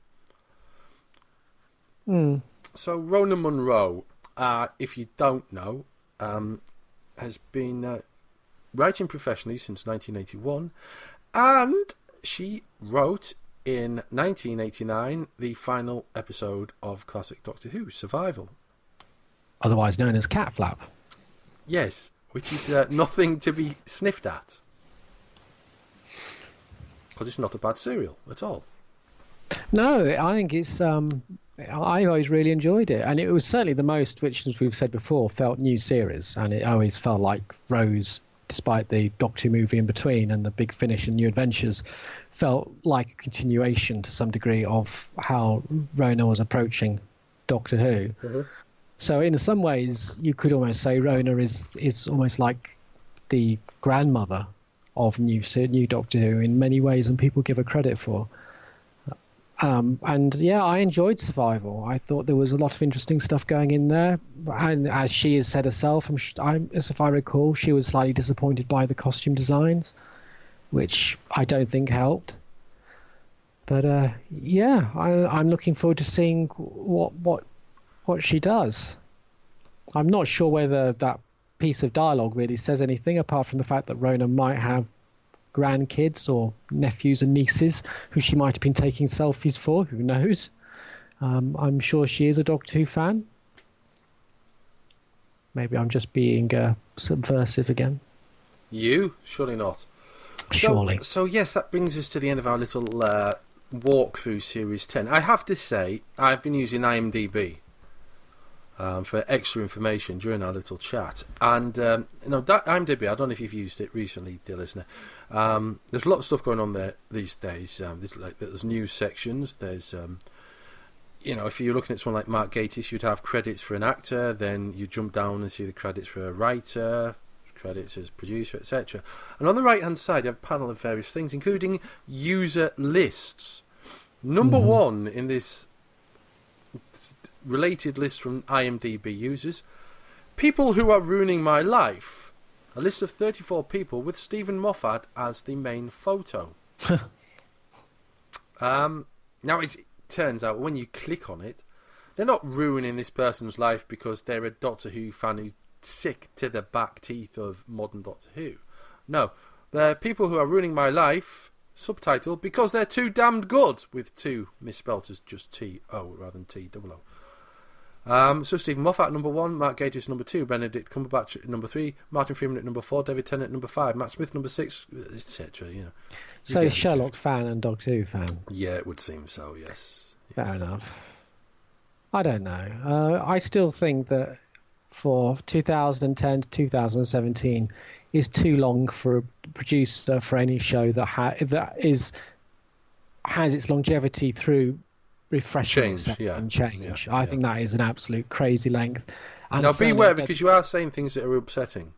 So Rona Munro, if you don't know, has been writing professionally since 1981, and she wrote in 1989 the final episode of classic Doctor Who, Survival. Otherwise known as Cat Flap. Yes, which is nothing to be sniffed at. Because it's not a bad serial at all. No, I think it's... I always really enjoyed it, and it was certainly the most, which, as we've said before, felt new series, and it always felt like Rose, despite the Doctor Who movie in between and the big finish and New Adventures, felt like a continuation to some degree of how Rona was approaching Doctor Who. Mm-hmm. So in some ways, you could almost say Rona is almost like the grandmother of new Doctor Who in many ways, and people give her credit for. And yeah, I enjoyed Survival. I thought there was a lot of interesting stuff going in there. And as she has said herself, as if I recall, she was slightly disappointed by the costume designs, which I don't think helped. But yeah, I'm looking forward to seeing what she does. I'm not sure whether that piece of dialogue really says anything apart from the fact that Rona might have grandkids or nephews and nieces who she might have been taking selfies for. Who knows? I'm sure she is a Doctor Who fan. Maybe I'm just being subversive again. You? Surely not. Surely. So yes, that brings us to the end of our little walk through Series 10. I have to say, I've been using IMDb for extra information during our little chat. And that IMDb, I don't know if you've used it recently, dear listener. There's a lot of stuff going on there these days. There's news sections. There's, if you're looking at someone like Mark Gatiss, you'd have credits for an actor. Then you jump down and see the credits for a writer, credits as producer, etc. And on the right-hand side, you have a panel of various things, including user lists. Number one in this related list from IMDb users, people who are ruining my life. A list of 34 people with Stephen Moffat as the main photo. Now it turns out when you click on it, they're not ruining this person's life because they're a Doctor Who fan who's sick to the back teeth of modern Doctor Who. No, they're people who are ruining my life, subtitle, because they're too damned good, with two misspelt as just T-O rather than T-double-O. So Stephen Moffat at number 1, Mark Gatiss number 2, Benedict Cumberbatch at number 3, Martin Freeman at number 4, David Tennant at number 5, Matt Smith number 6, etc. So Sherlock fan and Doctor Who fan. Yeah, it would seem so. Yes. Fair enough. I don't know. I still think that for 2010 to 2017 is too long for a producer for any show that has its longevity through refreshing and change. I think that is an absolute crazy length. And now beware, because you are saying things that are upsetting.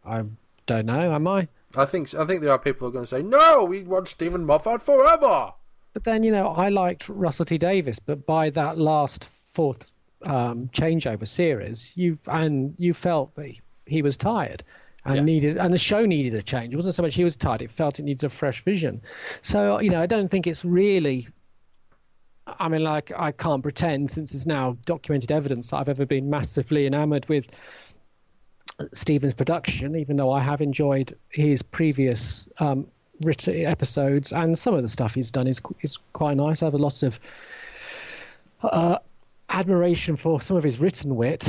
I don't know, am I? I think there are people who are going to say, no, we want Stephen Moffat forever. But then, I liked Russell T Davies, but by that last fourth changeover series, you felt that he was tired and the show needed a change. It wasn't so much he was tired; it felt it needed a fresh vision. So I don't think it's really. I mean, like, I can't pretend, since it's now documented evidence, that I've ever been massively enamoured with Stephen's production, even though I have enjoyed his previous written episodes, and some of the stuff he's done is quite nice. I have a lot of admiration for some of his written wit.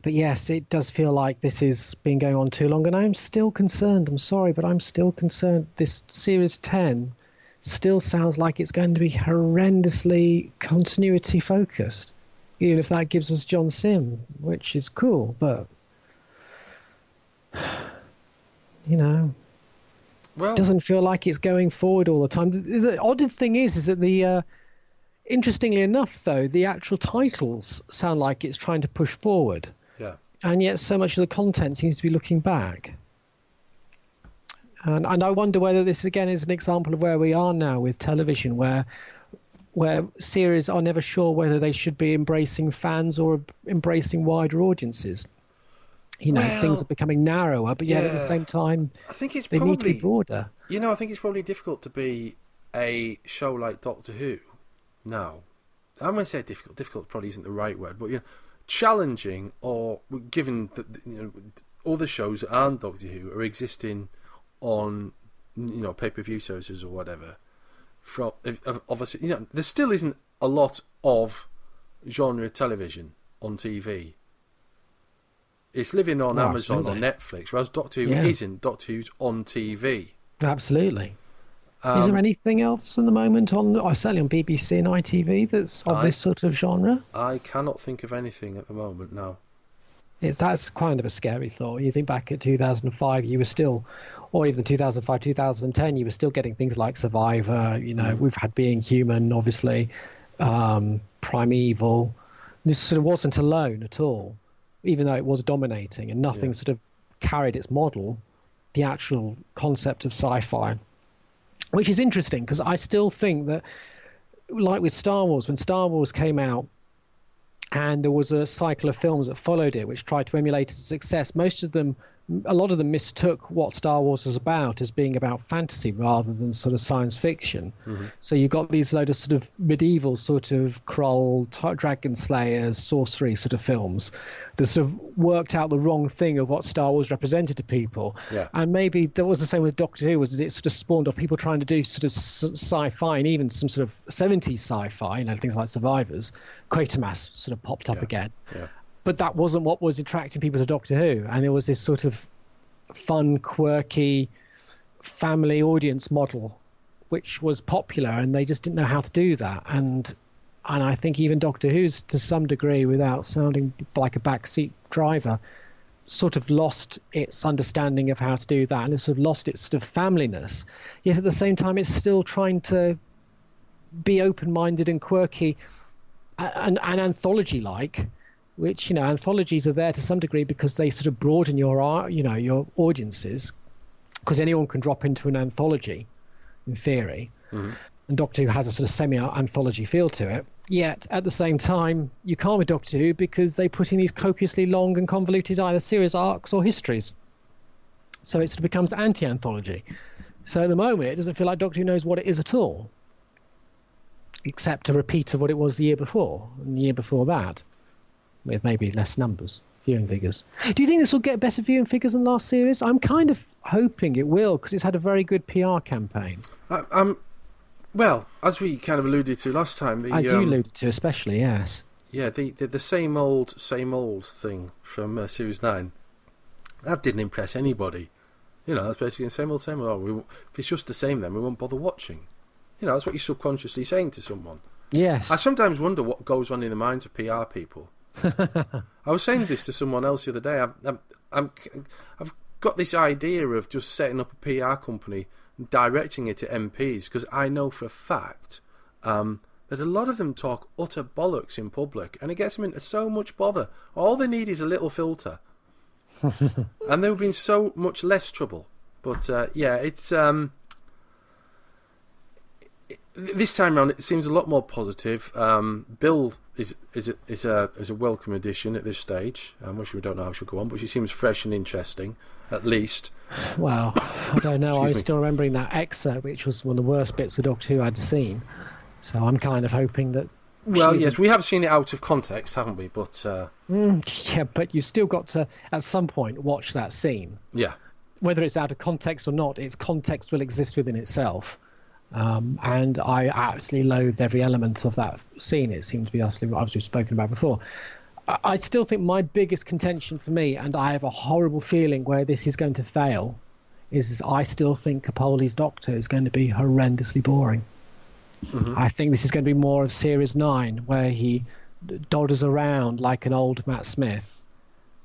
But yes, it does feel like this has been going on too long, and I'm still concerned. I'm sorry, but I'm still concerned. This Series 10 still sounds like it's going to be horrendously continuity focused, even if that gives us John Sim, which is cool, but well, it doesn't feel like it's going forward all the time. The odd thing is that the interestingly enough, though, the actual titles sound like it's trying to push forward, and yet so much of the content seems to be looking back. And I wonder whether this again is an example of where we are now with television, where series are never sure whether they should be embracing fans or embracing wider audiences. Things are becoming narrower, but yet at the same time, I think they need to be broader. I think it's probably difficult to be a show like Doctor Who. No, I'm going to say difficult. Difficult probably isn't the right word, but challenging, or given that other shows that aren't Doctor Who are existing on pay-per-view services or whatever. Obviously, there still isn't a lot of genre television on TV. It's living on Amazon or Netflix, whereas Doctor Who isn't. Doctor Who's on TV. Absolutely. Is there anything else at the moment certainly on BBC and ITV that's of this sort of genre? I cannot think of anything at the moment, no. That's kind of a scary thought. You think back at 2005, you were still, or even 2005, 2010, you were still getting things like Survivor. We've had Being Human, obviously, Primeval. This sort of wasn't alone at all, even though it was dominating, and nothing sort of carried its model, the actual concept of sci-fi, which is interesting because I still think that, like with Star Wars, when Star Wars came out, and there was a cycle of films that followed it which tried to emulate its success, a lot of them mistook what Star Wars was about as being about fantasy rather than sort of science fiction. Mm-hmm. So you got these load of sort of medieval sort of Kroll, Dragon Slayers, sorcery sort of films that sort of worked out the wrong thing of what Star Wars represented to people. Yeah. And maybe that was the same with Doctor Who, was it sort of spawned off people trying to do sort of sci-fi, and even some sort of 70s sci-fi, things like Survivors. Quatermass sort of popped up again. Yeah. But that wasn't what was attracting people to Doctor Who. And there was this sort of fun, quirky, family audience model, which was popular, and they just didn't know how to do that. And I think even Doctor Who's, to some degree, without sounding like a backseat driver, sort of lost its understanding of how to do that, and it sort of lost its sort of familyness. Yet at the same time, it's still trying to be open-minded and quirky and anthology-like, which, anthologies are there to some degree because they sort of broaden your audiences, because anyone can drop into an anthology in theory. Mm-hmm. And Doctor Who has a sort of semi-anthology feel to it. Yet at the same time, you can't with Doctor Who because they put in these copiously long and convoluted either series arcs or histories. So it sort of becomes anti-anthology. So at the moment, it doesn't feel like Doctor Who knows what it is at all, except a repeat of what it was the year before and the year before that, with maybe less numbers, viewing figures. Do you think this will get better viewing figures than last series? I'm kind of hoping it will, because it's had a very good PR campaign. Well, as we kind of alluded to last time, as you alluded to, especially, yes. Yeah, the same old thing from Series 9, that didn't impress anybody. That's basically the same old. Oh, if it's just the same, then we won't bother watching. That's what you're subconsciously saying to someone. Yes. I sometimes wonder what goes on in the minds of PR people. I was saying this to someone else the other day. I've got this idea of just setting up a PR company and directing it to MPs, because I know for a fact that a lot of them talk utter bollocks in public, and it gets them into so much bother. All they need is a little filter, and they would be in so much less trouble. But it's this time around it seems a lot more positive. Bill is a welcome addition at this stage. Which we don't know how she'll go on, but she seems fresh and interesting, at least. Well, I don't know. I was still remembering that excerpt, which was one of the worst bits of Doctor Who I'd seen. So I'm kind of hoping that. Well, yes, we have seen it out of context, haven't we? But yeah, but you've still got to, at some point, watch that scene. Yeah. Whether it's out of context or not, its context will exist within itself. And I absolutely loathed every element of that scene. It seemed to be utterly what I've spoken about before. I still think my biggest contention for me, and I have a horrible feeling where this is going to fail, is I still think Capaldi's Doctor is going to be horrendously boring. Mm-hmm. I think this is going to be more of Series 9, where he dodders around like an old Matt Smith,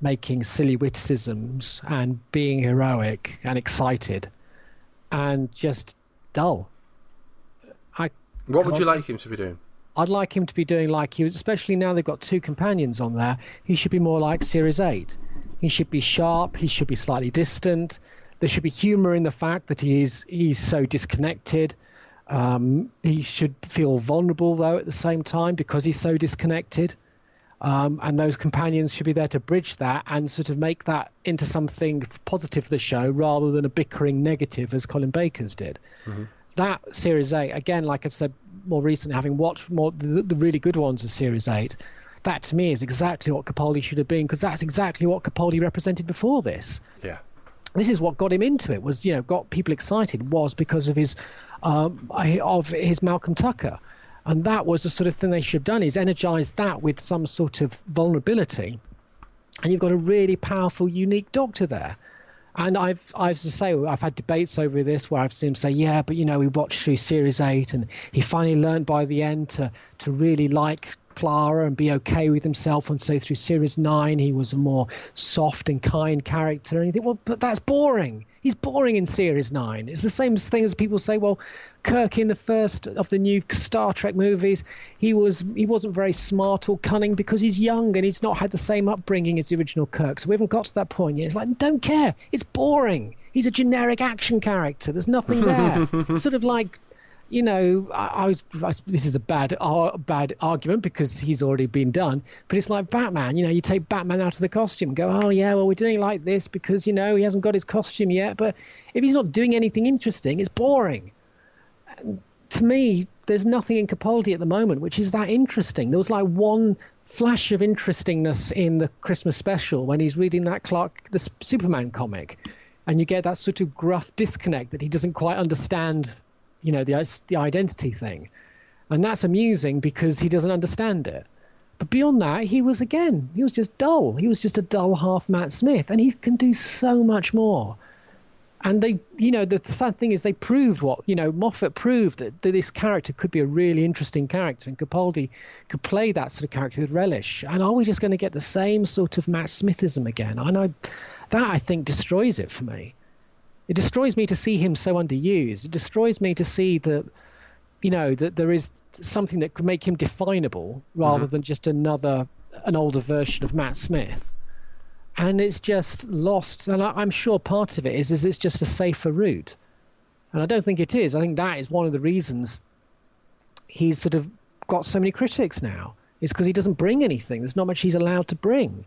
making silly witticisms and being heroic and excited and just dull. What would you like him to be doing? I'd like him to be doing like he was, especially now they've got 2 companions on there. He should be more like Series 8. He should be sharp. He should be slightly distant. There should be humour in the fact that he's so disconnected. He should feel vulnerable, though, at the same time, because he's so disconnected. And those companions should be there to bridge that and sort of make that into something positive for the show, rather than a bickering negative as Colin Baker's did. Mm-hmm. That Series 8, again, like I've said more recently, having watched more the really good ones of Series 8, that to me is exactly what Capaldi should have been, because that's exactly what Capaldi represented before this. Yeah. This is what got him into it, was, got people excited, was because of his Malcolm Tucker. And that was the sort of thing they should have done, is energized that with some sort of vulnerability. And you've got a really powerful, unique Doctor there. And I've had debates over this where I've seen him say, yeah, but we watched through Series 8 and he finally learned by the end to really like Clara and be okay with himself, and so through Series 9 he was a more soft and kind character. And you think, well, but that's boring. He's boring in Series 9. It's the same thing as people say, well, Kirk in the first of the new Star Trek movies, he wasn't very smart or cunning because he's young and he's not had the same upbringing as the original Kirk. So we haven't got to that point yet. It's like, don't care. It's boring. He's a generic action character. There's nothing there. Sort of like, this is a bad argument because he's already been done, but it's like Batman. You take Batman out of the costume and go, oh yeah, well, we're doing it like this because he hasn't got his costume yet. But if he's not doing anything interesting, it's boring. And to me, there's nothing in Capaldi at the moment which is that interesting. There was like one flash of interestingness in the Christmas special when he's reading that the Superman comic, and you get that sort of gruff disconnect that he doesn't quite understand. The identity thing, and that's amusing because he doesn't understand it. But beyond that, he was just dull. He was just a dull half Matt Smith, and he can do so much more. And they, the sad thing is they proved Moffat proved that this character could be a really interesting character, and Capaldi could play that sort of character with relish. And are we just going to get the same sort of Matt Smithism again? I think destroys it for me. It destroys me to see him so underused. It destroys me to see that, that there is something that could make him definable rather than just an older version of Matt Smith. And it's just lost. And I'm sure part of it is it's just a safer route. And I don't think it is. I think that is one of the reasons he's sort of got so many critics now. It's because he doesn't bring anything. There's not much he's allowed to bring.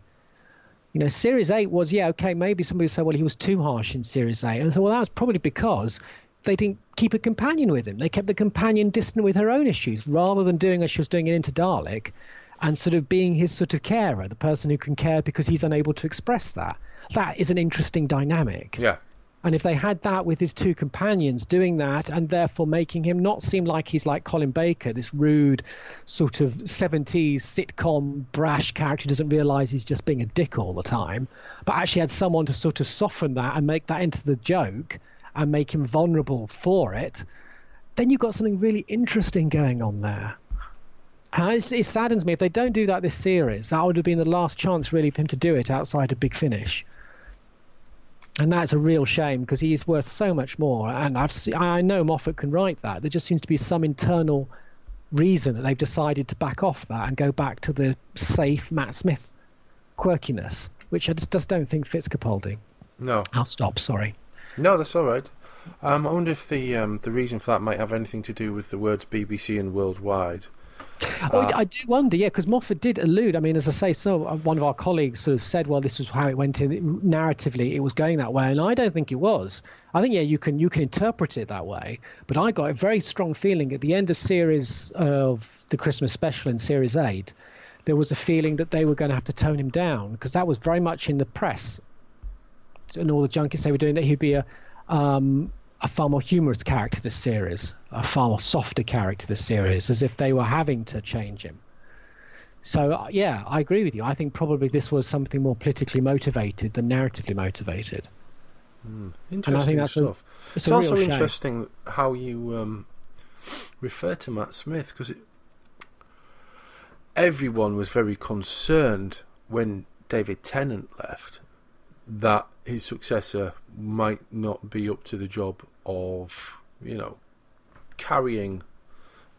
Series 8 was, maybe somebody would say, well, he was too harsh in Series 8. And I thought, well, that was probably because they didn't keep a companion with him. They kept the companion distant with her own issues, rather than doing as she was doing it into Dalek, and sort of being his sort of carer, the person who can care because he's unable to express that. That is an interesting dynamic. Yeah. And if they had that with his 2 companions doing that, and therefore making him not seem like he's like Colin Baker, this rude sort of 70s sitcom brash character who doesn't realise he's just being a dick all the time, but actually had someone to sort of soften that and make that into the joke and make him vulnerable for it, then you've got something really interesting going on there. And it saddens me if they don't do that this series. That would have been the last chance really for him to do it outside of Big Finish. And that's a real shame because he's worth so much more. And I know Moffat can write that. There just seems to be some internal reason that they've decided to back off that and go back to the safe Matt Smith quirkiness, which I just don't think fits Capaldi. No. I'll stop, sorry. No, that's all right. I wonder if the reason for that might have anything to do with the words BBC and worldwide. I do wonder, yeah, because Moffat did allude. I mean, as I say, so one of our colleagues sort of said, well, this was how it went in. Narratively, it was going that way, and I don't think it was. I think, yeah, you can interpret it that way, but I got a very strong feeling at the end of the Christmas special in Series 8, there was a feeling that they were going to have to tone him down, because that was very much in the press and all the junkets they were doing, that he'd be a far more humorous character this series, a far more softer character this series, as if they were having to change him. So, yeah, I agree with you. I think probably this was something more politically motivated than narratively motivated. Interesting and I think that's stuff. It's a also real shame. interesting how you refer to Matt Smith, because everyone was very concerned when David Tennant left that his successor might not be up to the job of, carrying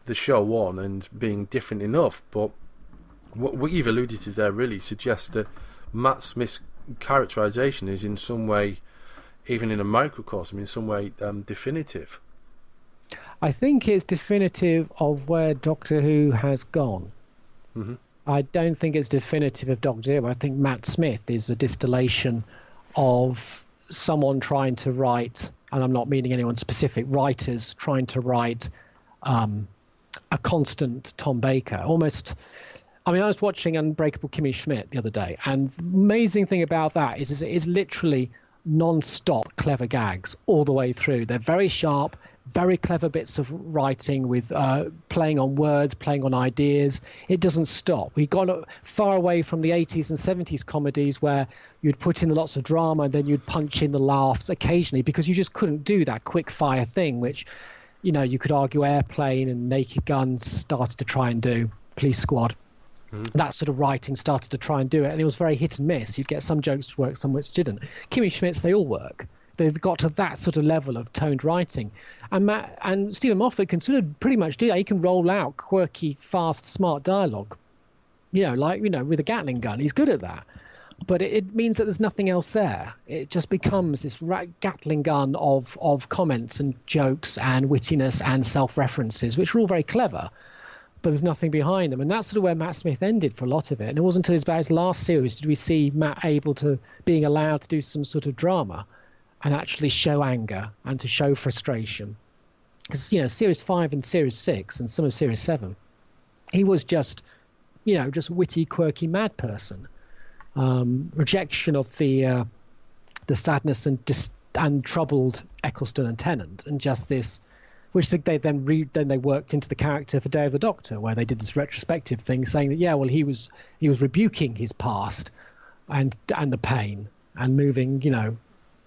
the show on and being different enough. But what you've alluded to there really suggests that Matt Smith's characterization is in some way, even in a microcosm, in some way definitive. I think it's definitive of where Doctor Who has gone. Mm-hmm. I don't think it's definitive of Doctor Who. I think Matt Smith is a distillation of someone trying to write, and I'm not meaning anyone specific, writers trying to write a constant Tom Baker. Almost, I mean, I was watching Unbreakable Kimmy Schmidt the other day, and the amazing thing about that is it is literally non-stop clever gags all the way through. They're very sharp, very clever bits of writing with playing on words, playing on ideas. It doesn't stop. We've gone far away from the 80s and 70s comedies where you'd put in lots of drama and then you'd punch in the laughs occasionally, because you just couldn't do that quick fire thing, which, you could argue Airplane and Naked Gun started to try and do, Police Squad. That sort of writing started to try and do it, and it was very hit and miss. You'd get some jokes to work, some which didn't. Kimmy Schmidt's, they all work. They've got to that sort of level of toned writing. And Stephen Moffat can sort of pretty much do that. He can roll out quirky, fast, smart dialogue, with a Gatling gun. He's good at that. But it means that there's nothing else there. It just becomes this Gatling gun of comments and jokes and wittiness and self-references, which are all very clever. But there's nothing behind them, and that's sort of where Matt Smith ended for a lot of it. And it wasn't until his last series did we see Matt being allowed to do some sort of drama and actually show anger and to show frustration. Because Series 5 and Series 6 and some of Series 7, he was just just witty, quirky, mad person. Rejection of the sadness and troubled Eccleston and Tennant, and just this. Which they then they worked into the character for Day of the Doctor, where they did this retrospective thing saying that he was rebuking his past and the pain and moving,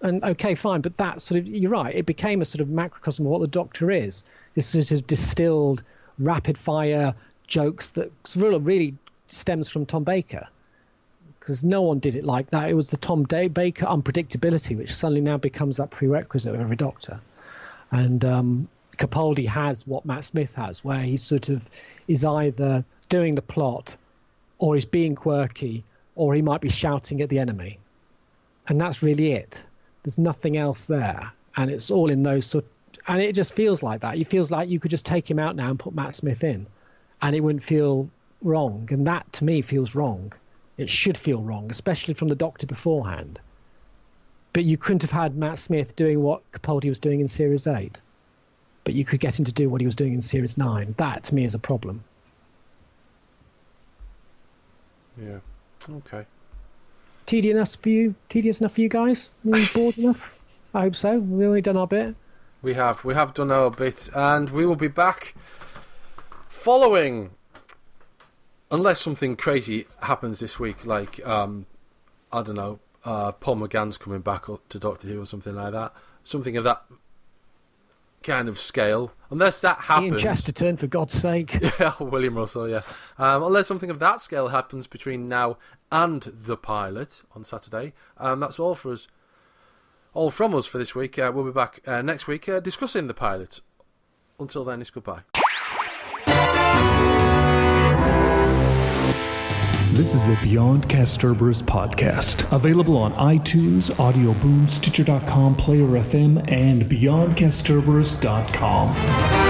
and okay, fine, but that sort of, you're right, it became a sort of macrocosm of what the Doctor is. This sort of distilled, rapid fire jokes that really stems from Tom Baker, because no one did it like that. It was the Tom Baker unpredictability, which suddenly now becomes that prerequisite of every Doctor, and Capaldi has what Matt Smith has, where he sort of is either doing the plot, or he's being quirky, or he might be shouting at the enemy. And that's really it. There's nothing else there. And it's all in those and it just feels like that. It feels like you could just take him out now and put Matt Smith in, and it wouldn't feel wrong. And that, to me, feels wrong. It should feel wrong, especially from the Doctor beforehand. But you couldn't have had Matt Smith doing what Capaldi was doing in Series 8. But you could get him to do what he was doing in Series 9. That, to me, is a problem. Yeah. Okay. Tedious enough for you guys? Really bored enough? I hope so. We've already done our bit. We have done our bit, and we will be back following, unless something crazy happens this week, like, I don't know, Paul McGann's coming back to Doctor Who or something like that. Something of that kind of scale, unless that Ian happens. Chesterton, for God's sake. Yeah, William Russell, yeah. Unless something of that scale happens between now and the pilot on Saturday. That's all for us. All from us for this week. We'll be back next week discussing the pilot. Until then, it's goodbye. This is a BeyondKasterborous podcast, available on iTunes, Audio Boom, Stitcher.com, Player FM, and BeyondKasterborous.com.